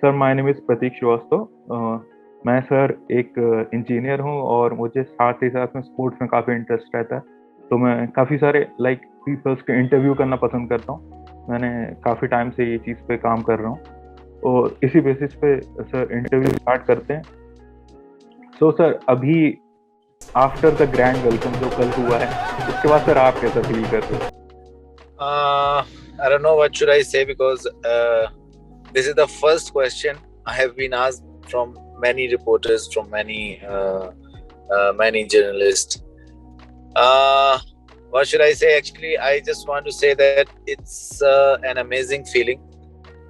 Sir my name is प्रतीक श्रीवास्तव। मैं sir एक engineer हूँ और मुझे साथ ही साथ में स्पोर्ट्स में काफ़ी इंटरेस्ट रहता है। तो मैं काफ़ी सारे पीपल्स के इंटरव्यू करना पसंद करता हूँ। मैंने काफ़ी टाइम से ये चीज़ पे काम कर रहा हूँ और इसी बेसिस पे सर इंटरव्यू स्टार्ट करते हैं। सो सर अभी आफ्टर द ग्रैंड वेलकम जो कल हुआ है, उसके बाद सर आप कैसा फील कर रहे हो? I don't know what should I say because this is the first question I have been asked from many reporters, from many journalists. What should I say? Actually, I just want to say that it's an amazing feeling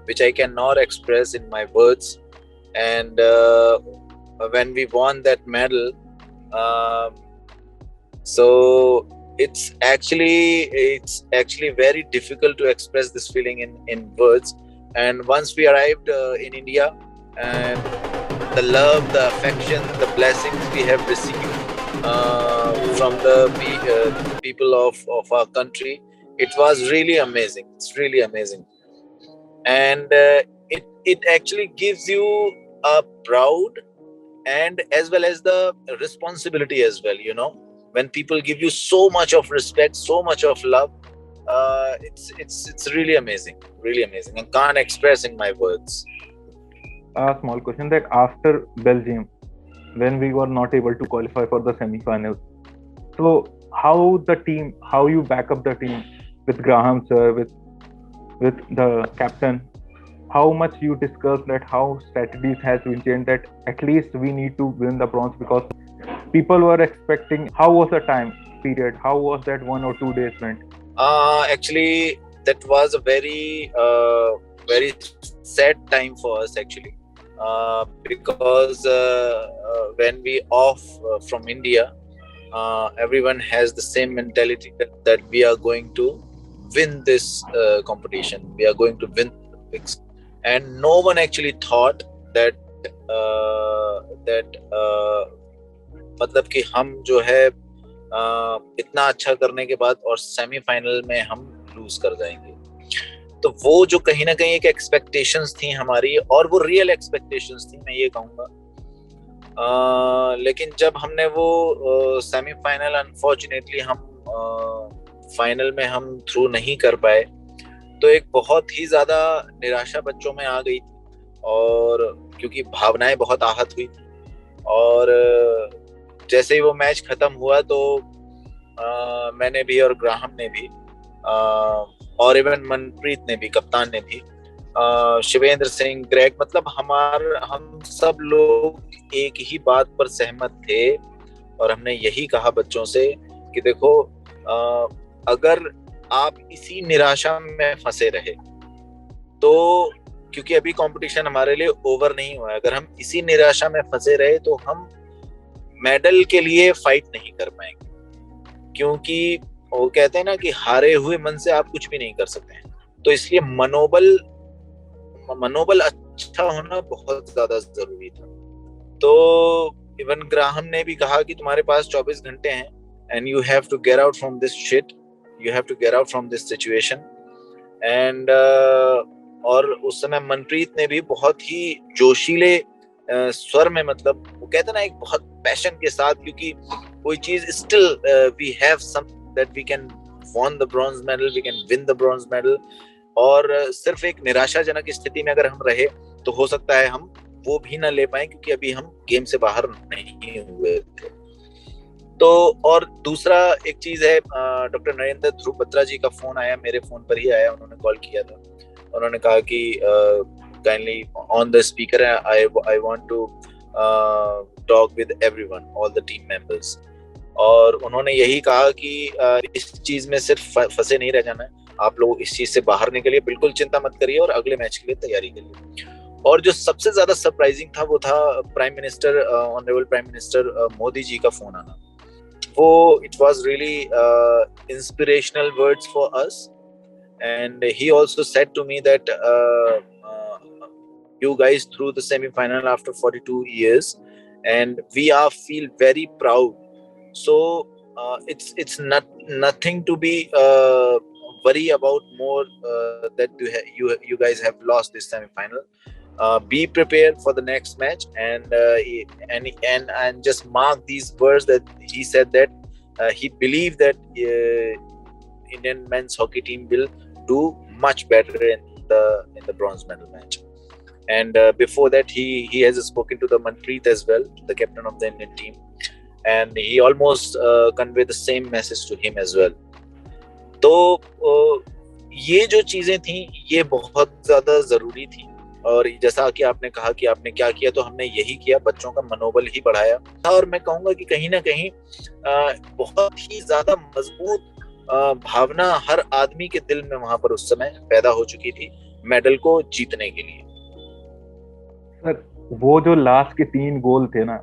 which I cannot express in my words. And when we won that medal, so it's actually very difficult to express this feeling in words. And once we arrived in India, and the love, the affection, the blessings we have received from the people of our country, it was really amazing. It's really amazing. And it actually gives you a proud and as well as the responsibility as well, when people give you so much of respect, so much of love, it's really amazing. I can't express in my words. A small question that after Belgium, when we were not able to qualify for the semi-finals, so how you back up the team with Graham sir, with the captain, how much you discuss that, how strategies has been changed, that at least we need to win the bronze because people were expecting. How was the time period? How was that 1 or 2 days went? Actually, that was a very very sad time for us actually, because when we off from India, everyone has the same mentality that we are going to win this competition, we are going to win the Olympics, and no one actually thought that मतलब कि हम जो है इतना अच्छा करने के बाद और सेमीफाइनल में हम लूज कर जाएंगे। तो वो जो कहीं ना कहीं एक एक्सपेक्टेशंस थी हमारी, और वो रियल एक्सपेक्टेशंस थी, मैं ये कहूँगा। लेकिन जब हमने वो सेमीफाइनल, अनफॉर्चुनेटली हम फाइनल में हम थ्रू नहीं कर पाए, तो एक बहुत ही ज़्यादा निराशा बच्चों में आ गई थी, और क्योंकि भावनाएं बहुत आहत हुई थी। और जैसे ही वो मैच खत्म हुआ तो मैंने भी और ग्राहम ने भी और इवन मनप्रीत ने भी, कप्तान ने भी, शिवेंद्र सिंह, ग्रेग, मतलब हम सब लोग एक ही बात पर सहमत थे, और हमने यही कहा बच्चों से कि देखो, अगर आप इसी निराशा में फंसे रहे तो, क्योंकि अभी कंपटीशन हमारे लिए ओवर नहीं हुआ है, अगर हम इसी निराशा में फंसे रहे तो हम मेडल के लिए फाइट नहीं कर पाएंगे, क्योंकि वो कहते हैं ना कि हारे हुए मन से आप कुछ भी नहीं कर सकते हैं। तो इसलिए मनोबल अच्छा होना बहुत ज्यादा जरूरी था। तो इवन ग्राहम ने भी कहा कि तुम्हारे पास 24 घंटे हैं, and you have to get out from this shit, you have to get out from this situation. And और उस समय मनप्रीत ने भी बहुत ही जोशीले स्वर में, मतलब वो कहते ना, एक बहुत पैशन के साथ, क्योंकि कोई चीज still we have some that we can won the bronze medal, we can win the bronze medal. और सिर्फ एक निराशाजनक स्थिति में अगर हम रहे तो हो सकता है हम वो भी ना ले पाए, क्योंकि अभी हम गेम से बाहर नहीं हुए थे। तो और दूसरा एक चीज है, डॉक्टर नरेंद्र ध्रुव बत्रा जी का फोन आया, मेरे फोन पर ही आया, उन्होंने कॉल किया था। उन्होंने कहा कि kindly on the speaker I want to talk with everyone, all the team members. और उन्होंने यही कहा कि इस चीज में सिर्फ फंसे नहीं रह जाना है, आप लोग इस चीज से बाहर निकलिए, बिल्कुल चिंता मत करिए और अगले मैच के लिए तैयारी करिए। और जो सबसे ज्यादा सरप्राइजिंग था वो था prime minister, honourable prime minister Modi ji का फोन आना। वो it was really inspirational words for us, and he also said to me that you guys through the semi-final after 42 years, and we are feel very proud. So it's nothing to be worry about more, that you guys have lost this semi-final. be prepared for the next match, and just mark these words that he said, that he believed that Indian men's hockey team will do much better in the bronze medal match. And before that, he has spoken to the Manpreet as well, the captain of the Indian team, and he almost conveyed the same message to him as well. तो ये जो चीजें थी ये बहुत ज्यादा जरूरी थी, और जैसा कि आपने कहा कि आपने क्या किया, तो हमने यही किया, बच्चों का मनोबल ही बढ़ाया। और मैं कहूंगा कि कहीं ना कहीं बहुत ही ज्यादा मजबूत भावना हर आदमी के दिल में वहां पर उस समय पैदा हो चुकी थी मेडल को जीतने के लिए। सर वो जो लास्ट के 3 गोल थे ना,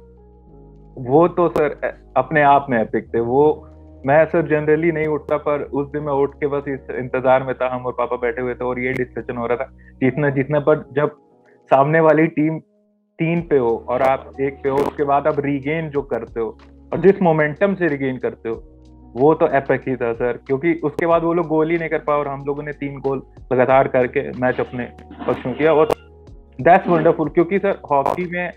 वो तो सर अपने आप में एपिक थे। वो मैं सर जनरली नहीं उठता, पर उस दिन मैं उठ के बस इस इंतजार में था, हम और पापा बैठे हुए थे और ये डिस्कशन हो रहा था जीतना पर जब सामने वाली टीम 3 पे हो और आप 1 पे हो, उसके बाद आप रीगेन जो करते हो और जिस मोमेंटम से रीगेन करते हो, वो तो एपिक ही था सर। क्योंकि उसके बाद वो लोग गोल ही नहीं कर पाए और हम लोगों ने 3 गोल लगातार करके मैच अपने पक्ष में किया, और दैट्स वंडरफुल। क्योंकि सर हॉकी में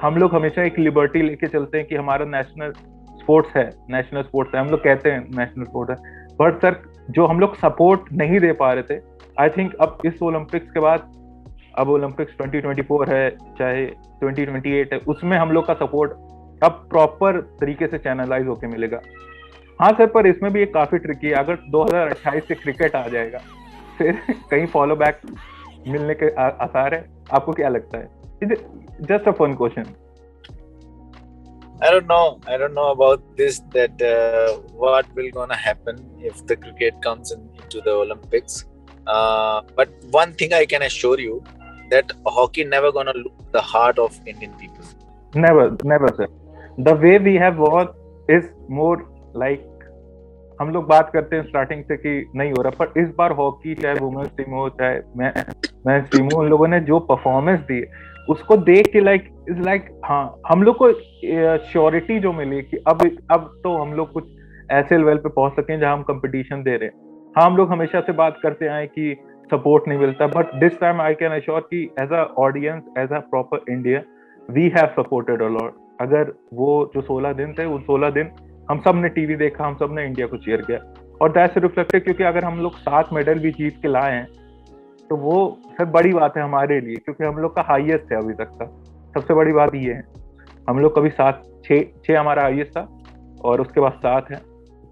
हम लोग हमेशा एक लिबर्टी लेके चलते हैं कि हमारा नेशनल स्पोर्ट्स है, नेशनल स्पोर्ट्स है, हम लोग कहते हैं नेशनल स्पोर्ट है, बट सर जो हम लोग सपोर्ट नहीं दे पा रहे थे, आई थिंक अब इस ओलंपिक्स के बाद, अब ओलंपिक्स 2024 है चाहे 2028 है, उसमें हम लोग का सपोर्ट अब प्रॉपर तरीके से चैनलाइज होके मिलेगा। हाँ सर, पर इसमें भी एक काफी ट्रिकी है, अगर 2028 से क्रिकेट आ जाएगा फिर कहीं फॉलो बैक मिलने के आसार है, आपको क्या लगता है? Just a fun question. I don't know about this, that what will gonna happen if the cricket comes into the Olympics. But one thing I can assure you, that hockey never gonna lose the heart of Indian people. Never sir. The way we have won is more like, हम लोग बात करते हैं starting से कि नहीं हो रहा, पर इस बार हॉकी चाहे वुमेन्स टीम हो चाहे मेंस टीम हो, उन लोगों ने जो परफॉर्मेंस दी उसको देख के हाँ, हम लोग को श्योरिटी जो मिली कि अब तो हम लोग कुछ ऐसे लेवल पे पहुंच सके जहां हम कंपटीशन दे रहे हैं। हाँ, हम लोग हमेशा से बात करते आए कि सपोर्ट नहीं मिलता, but this time I can assure कि as a audience, as a proper India, we have supported a lot. अगर वो जो 16 दिन थे, उन 16 दिन हम सब ने टीवी देखा, हम सब ने इंडिया को चीयर किया, और दैट्स रिफ्लेक्टेड, क्योंकि अगर हम लोग 7 मेडल भी जीत के लाए हैं तो वो सर बड़ी बात है हमारे लिए, क्योंकि हम लोग का हाईएस्ट है अभी तक का। सबसे बड़ी बात ये है, हम लोग कभी 6 हमारा हाईएस्ट था और उसके बाद 7 है,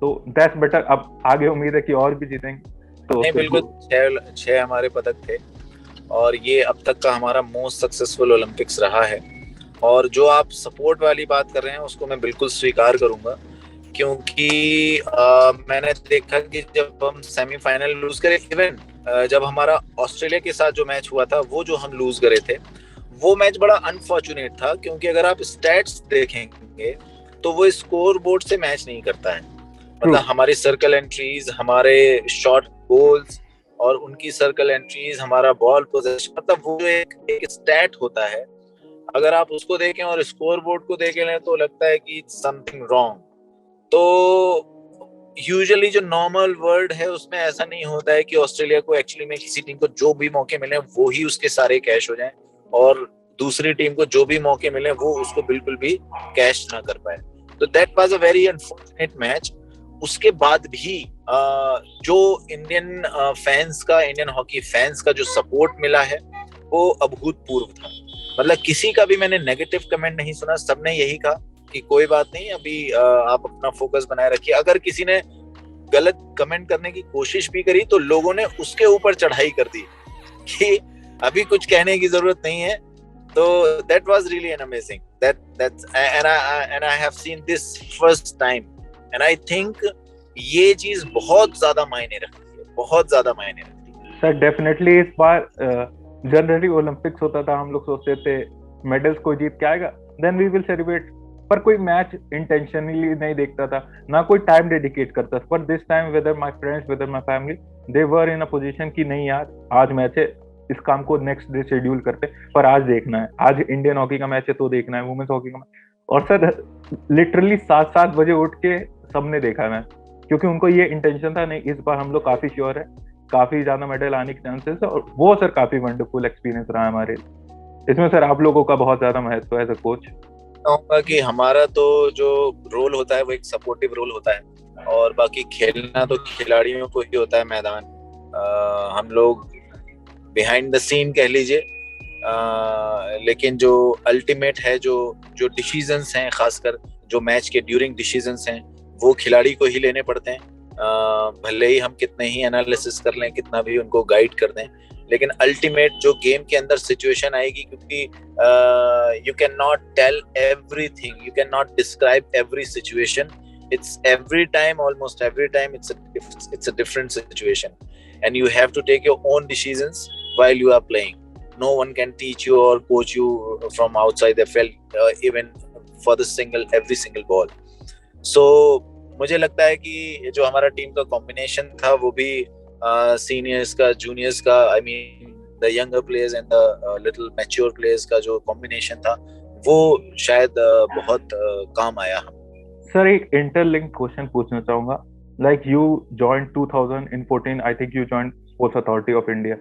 तो दैट्स बेटर। अब आगे उम्मीद है कि और भी जीतेंगे। तो नहीं, बिल्कुल 6 हमारे पदक थे, और ये अब तक का हमारा मोस्ट सक्सेसफुल ओलंपिक्स रहा है। और जो आप सपोर्ट वाली बात कर रहे हैं उसको मैं बिल्कुल स्वीकार करूंगा, क्योंकि मैंने देखा कि जब हम सेमीफाइनल लूज करे, इवन जब हमारा ऑस्ट्रेलिया के साथ जो मैच हुआ था, वो जो हम लूज करे थे, वो मैच बड़ा अनफॉर्चुनेट था, क्योंकि अगर आप स्टैट्स देखेंगे तो वो स्कोर बोर्ड से मैच नहीं करता है। मतलब हमारी सर्कल एंट्रीज, हमारे शॉट गोल्स और उनकी सर्कल एंट्रीज, हमारा बॉल पोजीशन, मतलब वो जो एक स्टैट होता है, अगर आप उसको देखें और स्कोर बोर्ड को देख लें तो लगता है कि समथिंग रॉन्ग। तो यूजुअली जो नॉर्मल वर्ल्ड है उसमें ऐसा नहीं होता है कि ऑस्ट्रेलिया को एक्चुअली में किसी टीम को जो भी मौके मिले वो ही उसके सारे कैश हो जाएं, और दूसरी टीम को जो भी मौके मिले वो उसको बिल्कुल भी कैश ना कर पाए। तो that was a very unfortunate match. उसके बाद भी जो इंडियन फैंस का, इंडियन हॉकी फैंस का जो सपोर्ट मिला है वो अभूतपूर्व था। मतलब किसी का भी मैंने नेगेटिव कमेंट नहीं सुना, सबने यही कहा कि कोई बात नहीं, अभी आप अपना फोकस बनाए रखिए। अगर किसी ने गलत कमेंट करने की कोशिश भी करी तो लोगों ने उसके ऊपर चढ़ाई कर दी कि अभी कुछ कहने की जरूरत नहीं है। तो that was really an amazing, and I have seen this first time, and I think ये चीज बहुत ज्यादा मायने रखती है, बहुत ज्यादा मायने रखती है सर। डेफिनेटली इस बार जनरली ओलंपिक्स होता था, हम लोग सोचते थे मेडल्स को जीत के आएगा, देन वी विल सेलिब्रेट, पर कोई मैच इंटेंशनली नहीं देखता था, ना कोई टाइम डेडिकेट करता था। पर this time whether my friends, whether my family, they were in a position कि नहीं यार, आज मैच है, इस काम को नेक्स्ट डे शेड्यूल करते, पर आज देखना है, आज इंडियन हॉकी का मैच है तो देखना है, वुमेन्स हॉकी का मैच। और सर लिटरली 7 बजे उठ के सबने देखा मैच, क्योंकि उनको ये इंटेंशन था, नहीं इस बार हम लोग काफी श्योर है, काफी ज्यादा मेडल आने के चांसेस है, और वो सर काफी वंडरफुल एक्सपीरियंस रहा हमारे लिए। इसमें सर आप लोगों का बहुत ज्यादा महत्व है एज अ कोच। कहूँगा कि हमारा तो जो रोल होता है वो एक सपोर्टिव रोल होता है, और बाकी खेलना तो खिलाड़ियों को ही होता है मैदान। हम लोग बिहाइंड द सीन कह लीजिए, लेकिन जो अल्टीमेट है, जो जो डिसीजंस हैं, खासकर जो मैच के ड्यूरिंग डिसीजंस हैं, वो खिलाड़ी को ही लेने पड़ते हैं। भले ही हम कितने ही एनालिसिस कर लें, कितना भी उनको गाइड कर दें, लेकिन अल्टीमेट जो गेम के अंदर सिचुएशन आएगी, क्योंकि you can not tell everything, you can not describe every situation, it's every time, almost every time it's a different situation, and you have to take your own decisions while you are playing. No one can teach you or coach you from outside the field, even for the every single ball. So मुझे लगता है कि जो हमारा team का combination था वो भी सीनियर्स का, जूनियर्स का, I mean the younger players and the little mature players का जो कॉम्बिनेशन था वो शायद बहुत काम आया। सर एक इंटरलिंक क्वेश्चन पूछना चाहूंगा, like you joined 2014, I think you joined sports authority of India,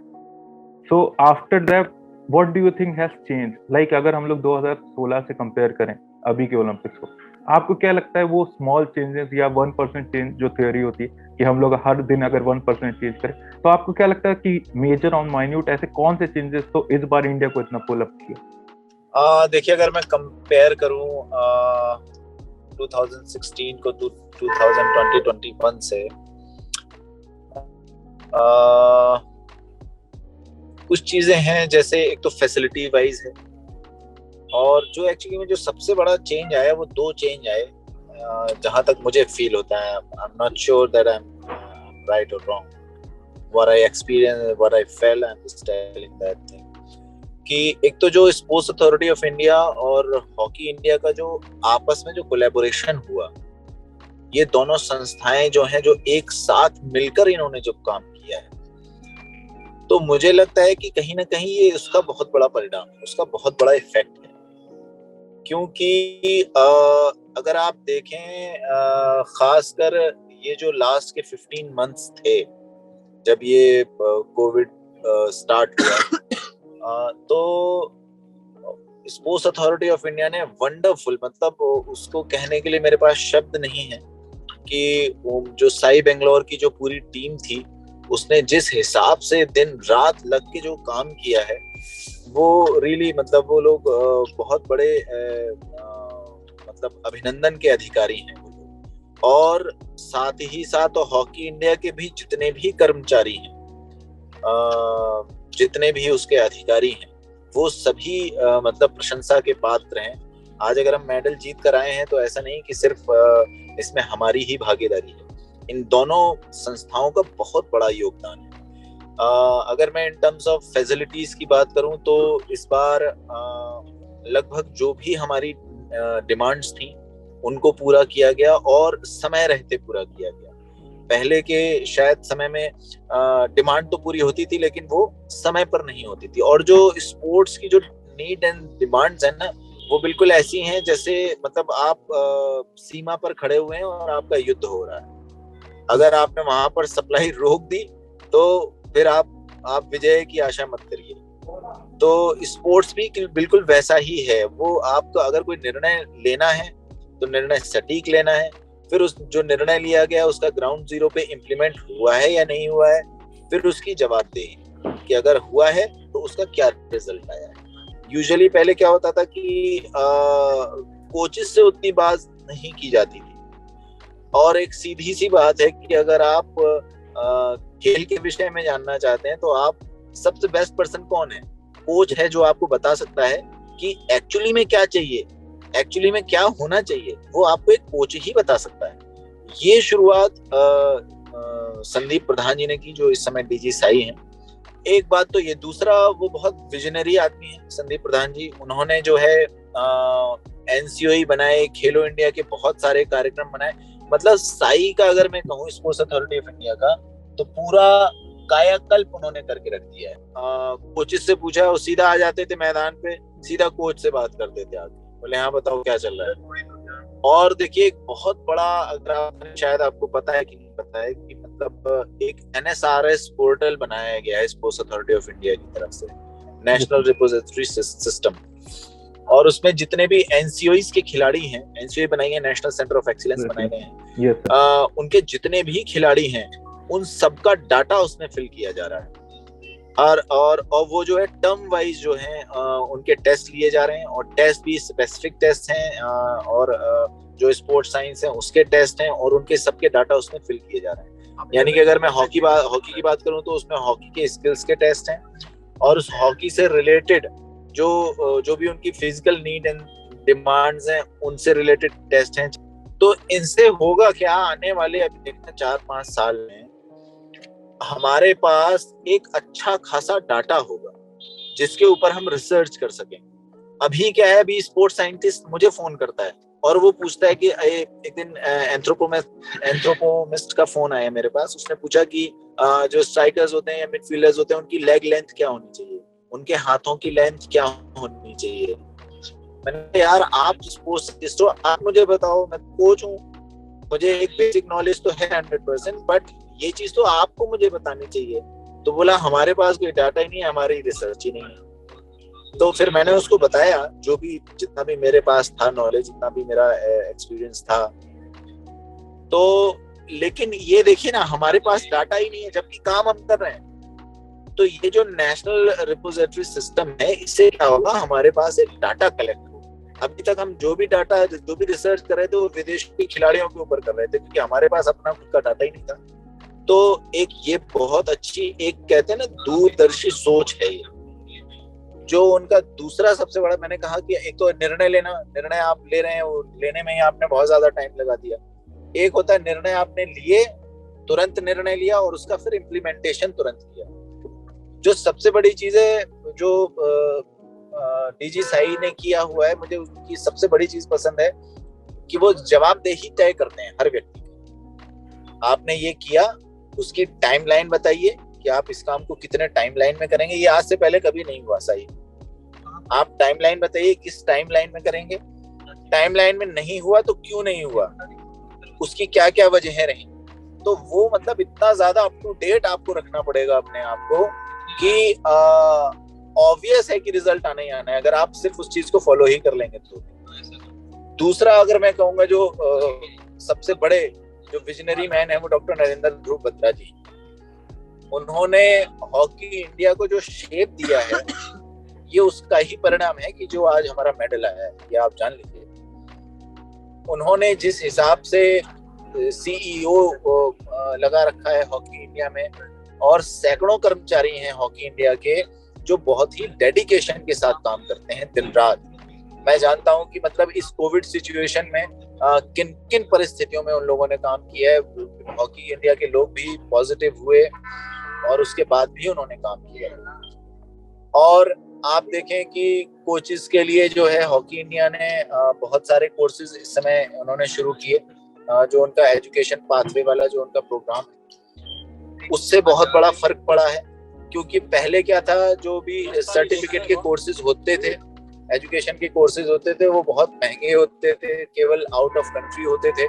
so after that what do you think has change? Like अगर हम लोग 2016 से कंपेयर करें अभी के ओलंपिक्स को, आपको क्या लगता है वो स्मॉल चेंजेस या 1% चेंज जो थ्योरी होती है कि हम लोग हर दिन अगर 1% चेंज करें, तो आपको क्या लगता है कि मेजर और माइन्यूट ऐसे कौन से चेंजेस तो इस बार इंडिया को इतना पुल अप किया? देखिए, अगर मैं कंपेयर करूं 2016 को 2020-21 से, कुछ चीजें हैं, जैसे एक तो फैसिलिटी वाइज है, और जो एक्चुअली में जो सबसे बड़ा चेंज आया वो दो चेंज आए, जहां तक मुझे फील होता है। I am not sure that I am right और wrong, what I experience, what I feel, I am just telling that thing, कि एक तो जो स्पोर्ट्स अथॉरिटी ऑफ इंडिया और हॉकी इंडिया का जो आपस में जो कोलैबोरेशन हुआ, ये दोनों संस्थाएं जो हैं, जो एक साथ मिलकर इन्होंने जो काम किया है, तो मुझे लगता है कि कहीं ना कहीं ये उसका बहुत बड़ा परिणाम है, उसका बहुत बड़ा इफेक्ट है। क्योंकि अगर आप देखें, खासकर ये जो लास्ट के 15 मंथ्स थे जब ये कोविड स्टार्ट हुआ, तो स्पोर्ट्स अथॉरिटी ऑफ इंडिया ने वंडरफुल, मतलब उसको कहने के लिए मेरे पास शब्द नहीं है, कि जो साई बेंगलोर की जो पूरी टीम थी, उसने जिस हिसाब से दिन रात लग के जो काम किया है, वो रियली, मतलब वो लोग बहुत बड़े मतलब अभिनंदन के अधिकारी हैं वो लोग। और साथ ही साथ तो हॉकी इंडिया के भी जितने भी कर्मचारी हैं, जितने भी उसके अधिकारी हैं, वो सभी मतलब प्रशंसा के पात्र हैं। आज अगर हम मेडल जीत कर आए हैं तो ऐसा नहीं कि सिर्फ इसमें हमारी ही भागीदारी है, इन दोनों संस्थाओं का बहुत बड़ा योगदान है। अगर मैं इन टर्म्स ऑफ फैसिलिटीज की बात करूं तो इस बार लगभग जो भी हमारी डिमांड्स थी उनको पूरा किया गया, और समय रहते पूरा किया गया। पहले के शायद समय में डिमांड तो पूरी होती थी, लेकिन वो समय पर नहीं होती थी। और जो स्पोर्ट्स की जो नीड एंड डिमांड्स है ना, वो बिल्कुल ऐसी हैं जैसे, मतलब आप सीमा पर खड़े हुए हैं और आपका युद्ध हो रहा है। अगर आपने वहां पर सप्लाई रोक दी तो फिर आप विजय की आशा मत करिए। तो स्पोर्ट्स भी बिल्कुल वैसा ही है। वो आपको अगर कोई निर्णय लेना है तो निर्णय सटीक लेना है, फिर उस जो निर्णय लिया गया उसका ग्राउंड जीरो पे इम्प्लीमेंट हुआ है या नहीं हुआ है, फिर उसकी जवाबदेही कि अगर हुआ है तो उसका क्या रिजल्ट आया है। यूजुअली पहले क्या होता था कि कोचेस से उतनी बात नहीं की जाती थी, और एक सीधी सी बात है कि अगर आप खेल के विषय में जानना चाहते हैं तो आप सबसे बेस्ट पर्सन कौन है? कोच है, जो आपको बता सकता है कि एक्चुअली में क्या चाहिए, एक्चुअली में क्या होना चाहिए, वो आपको एक कोच ही बता सकता है। ये शुरुआत संदीप प्रधान जी ने की, जो इस समय डीजी साई हैं। एक बात तो ये, दूसरा वो बहुत विजनरी आदमी है संदीप प्रधान जी। उन्होंने जो है एनसीओई बनाए, खेलो इंडिया के बहुत सारे कार्यक्रम बनाए। मतलब साई का अगर मैं कहूँ, स्पोर्ट्स अथॉरिटी ऑफ इंडिया का, तो पूरा कायाकल्प उन्होंने करके रख दिया है। कोचेस से पूछा, वो सीधा आ जाते थे मैदान पे, सीधा कोच से बात करते थे आगे, बोले हाँ बताओ क्या चल रहा है। और देखिए, एक बहुत बड़ा, अगर शायद आपको पता है कि नहीं पता है, कि मतलब एक NSRS पोर्टल बनाया गया है स्पोर्ट्स अथॉरिटी ऑफ इंडिया की तरफ से, नेशनल रिपोजिटरी सिस्टम, और उसमें जितने भी एनसीओईज के खिलाड़ी हैं, एनसीओई बनाई है, नेशनल सेंटर ऑफ एक्सीलेंस बनाए गए हैं, उनके जितने भी खिलाड़ी हैं उन सबका डाटा उसमें फिल किया जा रहा है। और वो जो है टर्म वाइज जो है उनके टेस्ट लिए जा रहे हैं, और टेस्ट भी स्पेसिफिक टेस्ट हैं, और जो स्पोर्ट्स साइंस है उसके टेस्ट हैं, और उनके सबके डाटा उसमें फिल किए जा रहे हैं। यानी कि अगर मैं हॉकी की बात करूं तो उसमें हॉकी के स्किल्स के टेस्ट हैं, और उस हॉकी से रिलेटेड जो भी उनकी फिजिकल नीड एंड डिमांड्स हैं उनसे रिलेटेड टेस्ट हैं। तो इनसे होगा क्या, आने वाले अभी देखना 4-5 साल में हमारे पास एक अच्छा खासा डाटा होगा जिसके ऊपर हम रिसर्च कर सकें। अभी क्या है, अभी स्पोर्ट्स साइंटिस्ट मुझे फोन करता है और वो पूछता है कि एक दिन एंथ्रोपोमिस्ट का फोन आया मेरे पास, उसने पूछा कि जो स्ट्राइकर्स होते हैं या मिडफील्डर्स होते हैं उनकी लेग लेंथ क्या होनी चाहिए, उनके हाथों की लेंथ क्या होनी चाहिए। मैंने कहा यार आप स्पोर्ट्स साइंटिस्ट हो, आप मुझे बताओ, मैं कोच हूँ, मुझे एक बेसिक नॉलेज तो है 100%, बट ये चीज तो आपको मुझे बतानी चाहिए। तो बोला हमारे पास कोई डाटा ही नहीं है, हमारी रिसर्च ही नहीं है। तो फिर मैंने उसको बताया जो भी जितना भी मेरे पास था नॉलेज, जितना भी मेरा एक्सपीरियंस था। तो लेकिन ये देखिए ना, हमारे पास डाटा ही नहीं है जबकि काम हम कर रहे हैं। तो ये जो नेशनल रिपोजिटरी सिस्टम है, इससे क्या होगा, हमारे पास एक डाटा कलेक्ट हो। अभी तक हम जो भी डाटा, जो भी रिसर्च कर रहे थे वो विदेशी खिलाड़ियों के ऊपर कर रहे थे, क्योंकि हमारे पास अपना खुद का डाटा ही नहीं था। तो एक ये बहुत अच्छी, एक कहते हैं ना दूरदर्शी सोच है ये, जो उनका दूसरा सबसे बड़ा, मैंने कहा कि एक तो निर्णय आप ले रहे हैं, वो लेने में ही आपने बहुत ज्यादा टाइम लगा दिया। एक होता है निर्णय आपने लिए, तुरंत निर्णय लिया और उसका फिर इम्प्लीमेंटेशन तुरंत किया। जो सबसे बड़ी चीज है जो डीजी साई ने किया हुआ है, मुझे उनकी सबसे बड़ी चीज पसंद है कि वो जवाबदेही तय करते हैं हर व्यक्ति की। आपने ये किया, उसकी टाइमलाइन बताइए कि आप इस काम को कितने टाइमलाइन में करेंगे। ये आज से पहले कभी नहीं हुआ साई, आप टाइमलाइन बताइए किस टाइमलाइन में करेंगे, टाइमलाइन में नहीं हुआ तो क्यों नहीं हुआ, उसकी क्या क्या वजह रही। तो वो मतलब इतना ज्यादा अप टू डेट आपको रखना पड़ेगा अपने आप को कि ऑब्वियस है कि रिजल्ट आना ही आना है, अगर आप सिर्फ उस चीज को फॉलो ही कर लेंगे तो। दूसरा अगर मैं कहूंगा जो सबसे बड़े जो विजनरी मैन है वो डॉक्टर नरेंद्र ध्रुव बत्रा जी। उन्होंने हॉकी इंडिया को जो शेप दिया है, ये उसका ही परिणाम है कि जो आज हमारा मेडल आया है, ये आप जान लीजिए। उन्होंने जिस हिसाब से सीईओ लगा रखा है हॉकी इंडिया में, और सैकड़ों कर्मचारी हैं हॉकी इंडिया के जो बहुत ही डेडिकेशन के साथ काम करते हैं दिन रात। मैं जानता हूं कि मतलब इस कोविड सिचुएशन में किन किन परिस्थितियों में उन लोगों ने काम किया है। हॉकी इंडिया के लोग भी पॉजिटिव हुए और उसके बाद भी उन्होंने काम किया। और आप देखें कि कोचेस के लिए जो है हॉकी इंडिया ने बहुत सारे कोर्सेज इस समय उन्होंने शुरू किए। जो उनका एजुकेशन पाथवे वाला जो उनका प्रोग्राम, उससे बहुत बड़ा फर्क पड़ा है। क्योंकि पहले क्या था, जो भी सर्टिफिकेट के कोर्सेज होते थे, एजुकेशन के कोर्सेज होते थे, वो बहुत महंगे होते थे, केवल आउट ऑफ कंट्री होते थे।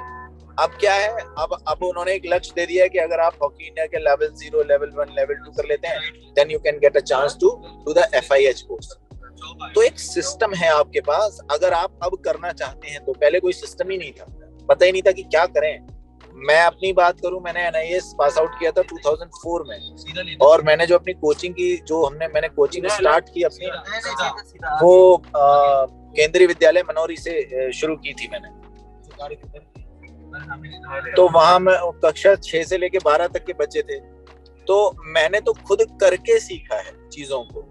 अब क्या है, अब उन्होंने एक लक्ष्य दे दिया है कि अगर आप हॉकी इंडिया के लेवल 0, लेवल 1, लेवल 2 कर लेते हैं, then you can get a chance to do the FIH course. तो एक सिस्टम है आपके पास, अगर आप अब करना चाहते हैं तो। पहले कोई सिस्टम ही नहीं था, पता ही नहीं था कि क्या करें। मैं अपनी बात करूं, मैंने NIS पास आउट किया था 2004 में, और मैंने जो अपनी कोचिंग की, मैंने कोचिंग स्टार्ट की अपनी, वो केंद्रीय विद्यालय मनोरी से शुरू की थी मैंने। तो वहां में कक्षा 6 से लेके 12 तक के बच्चे थे। तो मैंने तो खुद करके सीखा है चीजों को,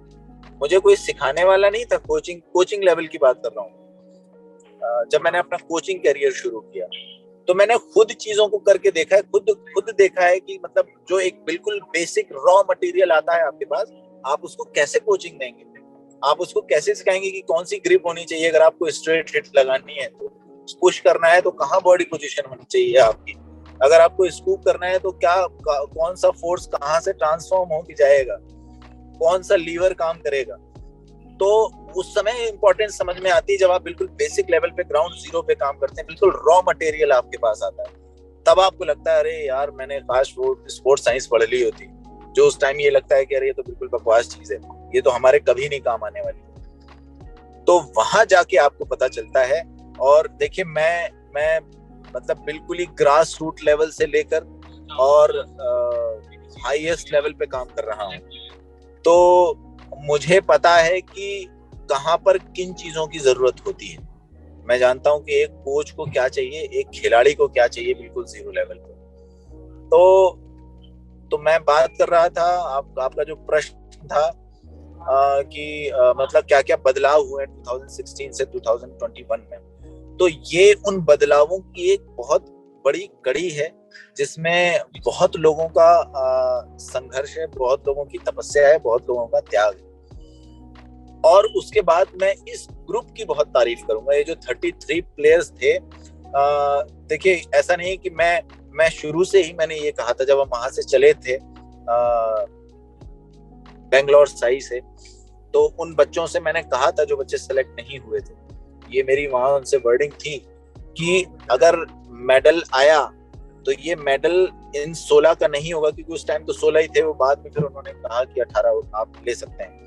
मुझे कोई सिखाने वाला नहीं था। कोचिंग लेवल की बात कर रहा हूँ। जब मैंने अपना कोचिंग करियर शुरू किया तो मैंने खुद चीजों को करके देखा है, खुद देखा है कि मतलब जो एक बिल्कुल बेसिक रॉ मटेरियल आता है आपके पास, आप उसको कैसे कोचिंग देंगे, आप उसको कैसे सिखाएंगे कि कौन सी ग्रिप होनी चाहिए, अगर आपको स्ट्रेट हिट लगानी है तो पुश करना है तो कहाँ बॉडी पोजीशन होनी चाहिए आपकी, अगर आपको स्कूप करना है तो कौन सा फोर्स कहाँ से ट्रांसफॉर्म हो जाएगा, कौन सा लीवर काम करेगा। तो उस समय इंपॉर्टेंस समझ में आती है जब आप बिल्कुल बेसिक लेवल पे, ग्राउंड जीरो पे काम करते हैं, बिल्कुल रॉ मटेरियल आपके पास आता है। तब आपको लगता है अरे यार मैंने काश वो स्पोर्ट्स साइंस पढ़ ली होती। जो उस टाइम ये लगता है कि अरे ये तो बिल्कुल बकवास चीज है। ये तो हमारे कभी नहीं काम आने वाली। तो वहां जाके आपको पता चलता है। और देखिए मैं मतलब बिल्कुल ही ग्रास रूट लेवल से लेकर और हाईएस्ट लेवल पे काम कर रहा हूँ, तो मुझे पता है कि कहाँ पर किन चीजों की जरूरत होती है। मैं जानता हूँ कि एक कोच को क्या चाहिए, एक खिलाड़ी को क्या चाहिए, बिल्कुल जीरो लेवल पे। तो मैं बात कर रहा था, आपका जो प्रश्न था कि मतलब क्या क्या बदलाव हुए 2016 से 2021 में, तो ये उन बदलावों की एक बहुत बड़ी कड़ी है जिसमें बहुत लोगों का संघर्ष है, बहुत लोगों की तपस्या है, बहुत लोगों का त्याग है। और उसके बाद मैं इस ग्रुप की बहुत तारीफ करूंगा। ये जो 33 प्लेयर्स थे, देखिए ऐसा नहीं कि मैं शुरू से ही मैंने ये कहा था जब हम वहां से चले थे बेंगलोर साई से, तो उन बच्चों से मैंने कहा था जो बच्चे सेलेक्ट नहीं हुए थे, ये मेरी वहां उनसे वर्डिंग थी कि अगर मेडल आया तो ये मेडल इन 16 का नहीं होगा, क्योंकि उस टाइम तो 16 ही थे, वो बाद में फिर उन्होंने कहा कि 18 आप ले सकते हैं।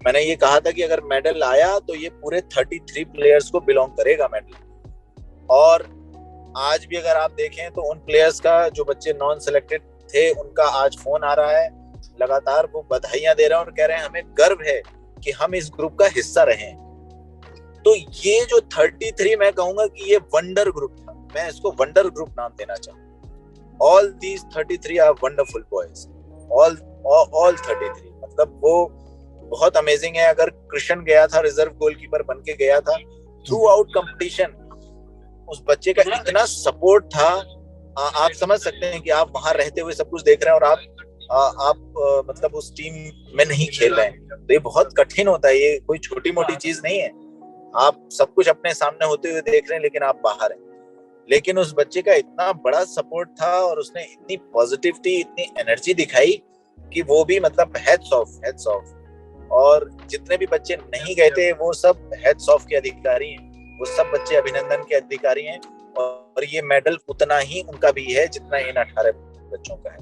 मैंने ये कहा था कि अगर मेडल आया तो ये पूरे 33 प्लेयर्स को बिलोंग करेगा मेडल। और आज भी अगर आप देखें तो उन प्लेयर्स का, जो बच्चे नॉन सेलेक्टेड थे, उनका आज फोन आ रहा है, लगातार वो बधाइयां दे रहे हैं और कह रहे हैं हमें गर्व है कि हम इस ग्रुप का हिस्सा रहे हैं। तो ये जो 33, मैं कहूंगा कि ये वंडर ग्रुप था, मैं इसको वंडर ग्रुप नाम देना चाहूंगा। All these 33 are wonderful boys, all 33, मतलब वो बहुत अमेजिंग है। अगर कृष्ण गया था, रिजर्व गोलकीपर बन के गया था, थ्रू आउट कंपटीशन उस बच्चे का इतना सपोर्ट था। आप समझ सकते हैं कि आप वहां रहते हुए सब कुछ देख रहे हैं और आप मतलब उस टीम में नहीं खेल रहे हैं, तो ये बहुत कठिन होता है। ये कोई छोटी मोटी चीज नहीं है। आप सब कुछ अपने सामने होते हुए देख रहे हैं लेकिन आप बाहर हैं। लेकिन उस बच्चे का इतना बड़ा सपोर्ट था और उसने इतनी पॉजिटिविटी, इतनी एनर्जी दिखाई कि वो भी मतलब हेड्स ऑफ। और जितने भी बच्चे नहीं गए थे वो सब हेड्स ऑफ के अधिकारी हैं, वो सब बच्चे अभिनंदन के अधिकारी हैं। और ये मेडल उतना ही उनका भी है जितना इन 18 बच्चों का है।